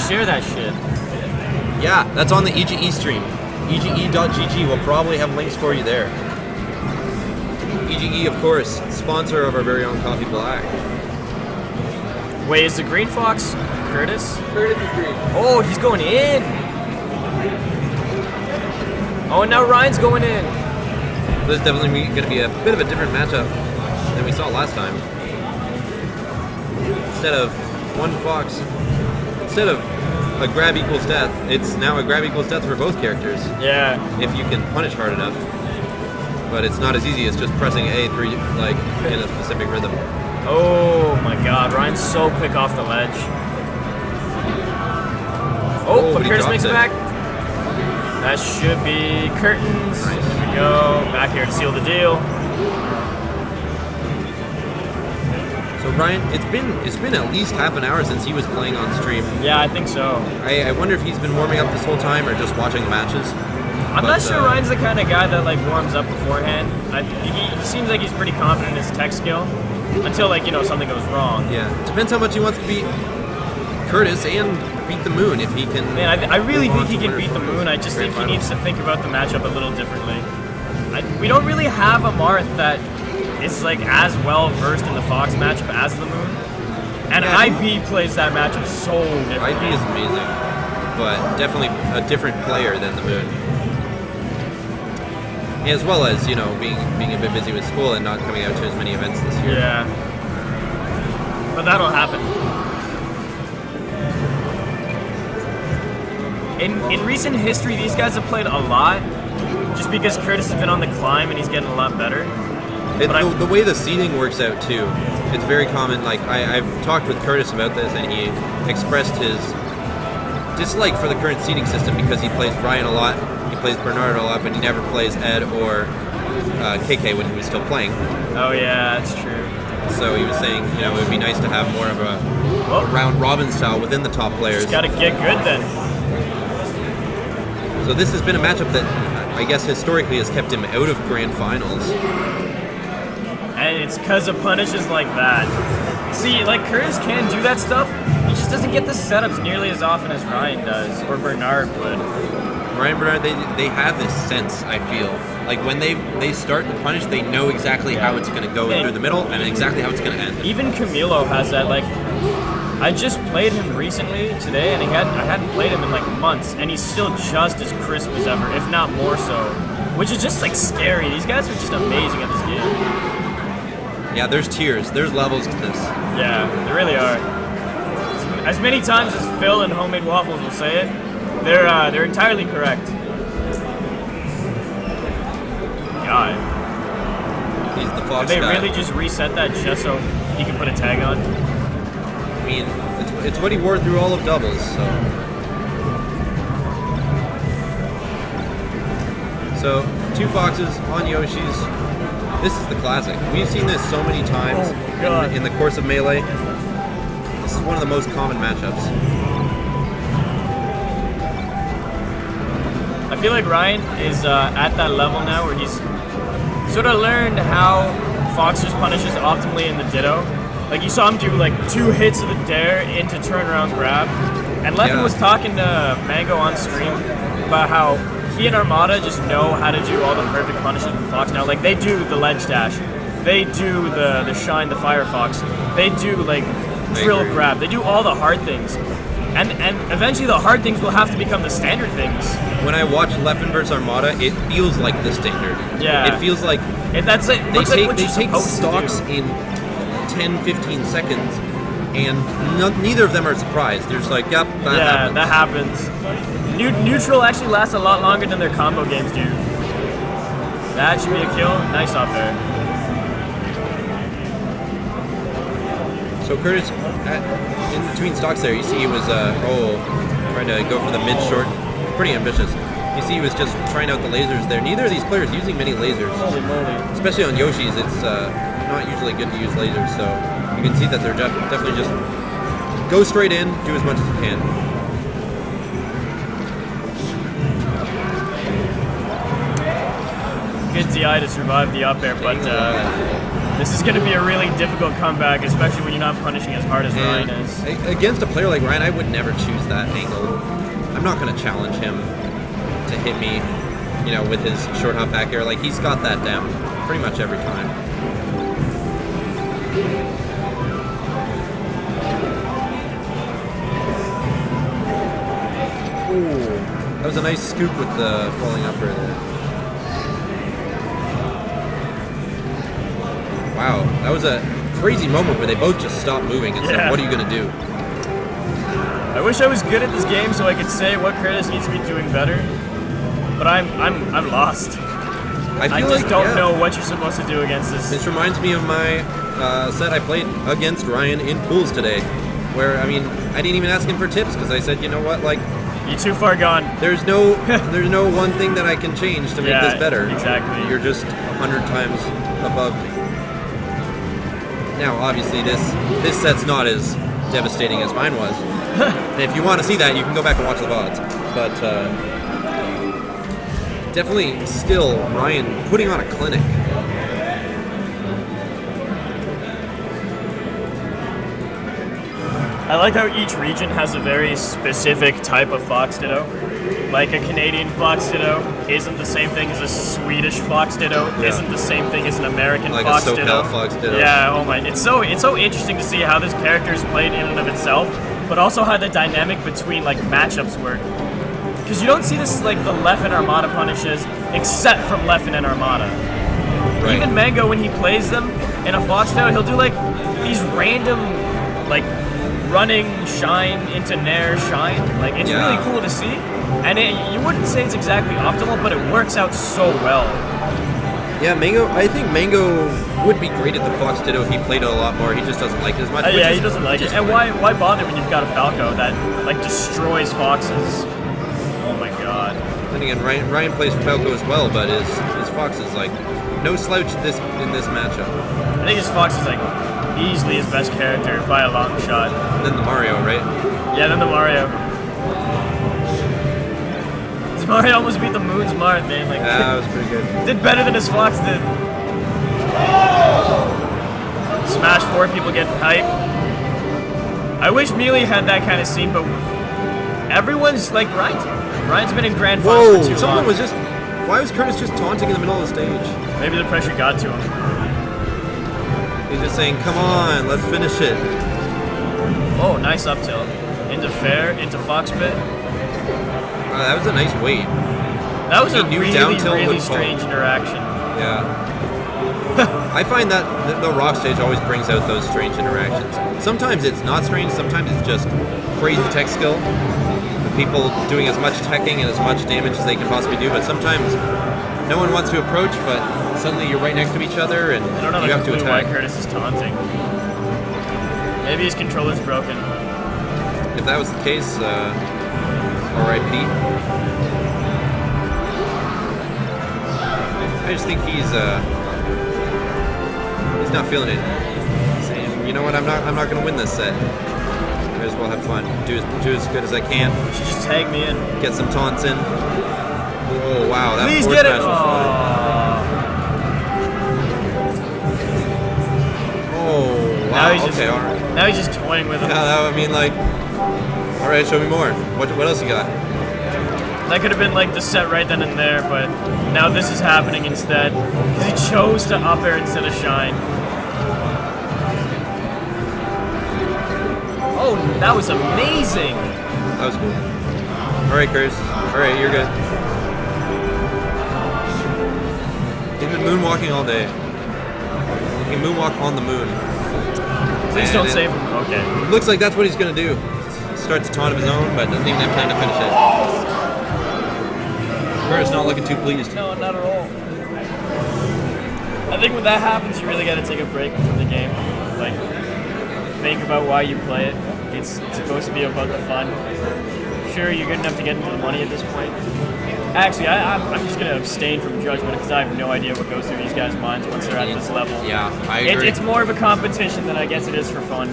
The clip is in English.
share that shit. Yeah, that's on the EGE stream. EGE.gg will probably have links for you there. EGE, of course, sponsor of our very own Coffee Black. Wait, is the Green Fox Curtis? Curtis is green. Oh, he's going in. Oh, and now Ryan's going in. This is definitely going to be a bit of a different matchup than we saw last time. Instead of instead of a grab equals death, it's now a grab equals death for both characters. Yeah. If you can punish hard enough. But it's not as easy as just pressing A through, like, in a specific rhythm. Oh my god, Ryan's so quick off the ledge. Oh, but Curtis makes it back. That should be curtains. Nice. There we go. Back here to seal the deal. So Ryan, it's been at least half an hour since he was playing on stream. Yeah, I think so. I wonder if he's been warming up this whole time or just watching the matches. I'm not sure Ryan's the kind of guy that like warms up beforehand. He seems like he's pretty confident in his tech skill until something goes wrong. Yeah, depends how much he wants to beat Curtis and beat the Moon if he can. Man, I really think he can beat the Moon. I just think he needs to think about the matchup a little differently. We don't really have a Marth that is like as well versed in the Fox matchup as the Moon, and yeah, IB plays that matchup so differently. IB is amazing, but definitely a different player than the Moon. As well as, being a bit busy with school and not coming out to as many events this year. Yeah. But that'll happen. In recent history, these guys have played a lot, just because Curtis has been on the climb and he's getting a lot better. The way the seeding works out, too, it's very common. Like, I've talked with Curtis about this, and he expressed his dislike for the current seeding system because he plays Ryan a lot. He plays Bernard a lot, but he never plays Ed or KK when he was still playing. Oh yeah, that's true. So he was saying, it would be nice to have more of a round robin style within the top players. Just gotta get good then. So this has been a matchup that I guess historically has kept him out of grand finals. And it's because of punishes like that. See, like Curtis can do that stuff, he just doesn't get the setups nearly as often as Ryan does, or Bernard would. Ryan Bernard, they have this sense, I feel. Like when they start the punish, they know exactly how it's going to go through the middle and exactly how it's going to end. Even Camilo has that, like, I just played him recently today, and I hadn't played him in like months, and he's still just as crisp as ever, if not more so. Which is just like scary. These guys are just amazing at this game. Yeah, there's tiers, there's levels to this. Yeah, there really are. As many times as Phil and Homemade Waffles will say it, they're entirely correct. God. He's the Fox Did they guy. really just reset that just so he can put a tag on? I mean, it's what he wore through all of doubles, so 2 Foxes on Yoshi's. This is the classic. We've seen this so many times in the course of Melee. This is one of the most common matchups. I feel like Ryan is at that level now where he's sort of learned how Fox just punishes optimally in the Ditto. Like you saw him do like 2 hits of the dare into turnaround grab. And Leffen was talking to Mango on stream about how he and Armada just know how to do all the perfect punishes with Fox now. Like they do the ledge dash, they do the shine, the Firefox, they do like drill grab, they do all the hard things. And eventually the hard things will have to become the standard things. When I watch Leffen vs Armada, it feels like the standard. Yeah. It feels like that's it. They Like take stocks in 10-15 seconds, and neither of them are surprised. They're just like, yep, that happens. Neutral actually lasts a lot longer than their combo games do. That should be a kill. Nice off there. So Curtis, in between stocks there, you see he was trying to go for the mid-short. Pretty ambitious. You see he was just trying out the lasers there. Neither of these players using many lasers. Holy moly. Especially on Yoshi's, it's not usually good to use lasers, so you can see that they're definitely just go straight in, do as much as you can. Good DI to survive the up air, but This is going to be a really difficult comeback, especially when you're not punishing as hard as Ryan is. Against a player like Ryan, I would never choose that angle. I'm not going to challenge him to hit me, you know, with his short hop back air. Like, he's got that down pretty much every time. Ooh, that was a nice scoop with the falling upper there. Wow, that was a crazy moment where they both just stopped moving and said, what are you going to do? I wish I was good at this game so I could say what Curtis needs to be doing better, but I'm lost. I just don't know what you're supposed to do against this. This reminds me of my set I played against Ryan in pools today, where, I mean, I didn't even ask him for tips because I said, you know what, like, you're too far gone. There's no one thing that I can change to make this better. Exactly. You're just 100 times above me. Now, obviously, this set's not as devastating as mine was. And if you want to see that, you can go back and watch the VODs. But definitely still Ryan putting on a clinic. I like how each region has a very specific type of fox ditto. Like a Canadian fox ditto isn't the same thing as a Swedish fox ditto, isn't the same thing as an American like fox a SoCal ditto. Fox ditto. Yeah, oh my, it's so interesting to see how this character is played in and of itself, but also how the dynamic between like matchups work. Because you don't see this like the Leffen Armada punishes, except from Leffen and Armada. Right. Even Mango, when he plays them in a fox ditto, he'll do like these random like running shine into nair shine. Like, it's really cool to see. And you wouldn't say it's exactly optimal, but it works out so well. Yeah, Mango, I think Mango would be great at the fox ditto if he played it a lot more. He just doesn't like it as much. Yeah, he doesn't like it. And why bother when you've got a Falco that like destroys foxes? Oh my god. Then again, Ryan plays Falco as well, but his fox is like no slouch in this matchup. I think his fox is like easily his best character by a long shot. And then the Mario, right? Yeah, then the Mario. This Mario almost beat the Moon's Mart, man. Like, yeah, that was pretty good. Did better than his fox did. Smash 4, people getting hype. I wish Melee had that kind of scene, but everyone's like Ryan's been in Grand Finals for too long. Why was Curtis just taunting in the middle of the stage? Maybe the pressure got to him. He's just saying, come on, let's finish it. Oh, nice up tilt. Into fair, into fox pit. That was a nice weight. That was a really strange interaction. Yeah. I find that the rock stage always brings out those strange interactions. Sometimes it's not strange, sometimes it's just crazy tech skill. People doing as much teching and as much damage as they can possibly do, but sometimes no one wants to approach, but suddenly you're right next to each other and I don't know you have to attack. Why Curtis is taunting. Maybe his controller's broken. If that was the case, R.I.P. I just think he's not feeling it. He's saying, you know what, I'm not going to win this set. Might as well have fun. Do as good as I can. You should just tag me in. Get some taunts in. Oh wow, that Please forward get it. smash was fun. Oh wow. Now he's just toying with him. Yeah, I mean, like, all right, show me more. What else you got? That could have been like the set right then and there, but now this is happening instead because he chose to up air instead of shine. Oh, that was amazing. That was cool. All right, Curtis. All right, you're good. He's been moonwalking all day. He can moonwalk on the moon. Please don't save him. Okay. Looks like that's what he's going to do. Starts a taunt of his own, but doesn't even have time to finish it. Curtis not looking too pleased. No, not at all. I think when that happens, you really got to take a break from the game. Like, think about why you play it. It's supposed to be about the fun. Sure, you're good enough to get into the money at this point. Actually, I'm just going to abstain from judgment because I have no idea what goes through these guys' minds once they're at this level. Yeah, I agree. It's more of a competition than I guess it is for fun.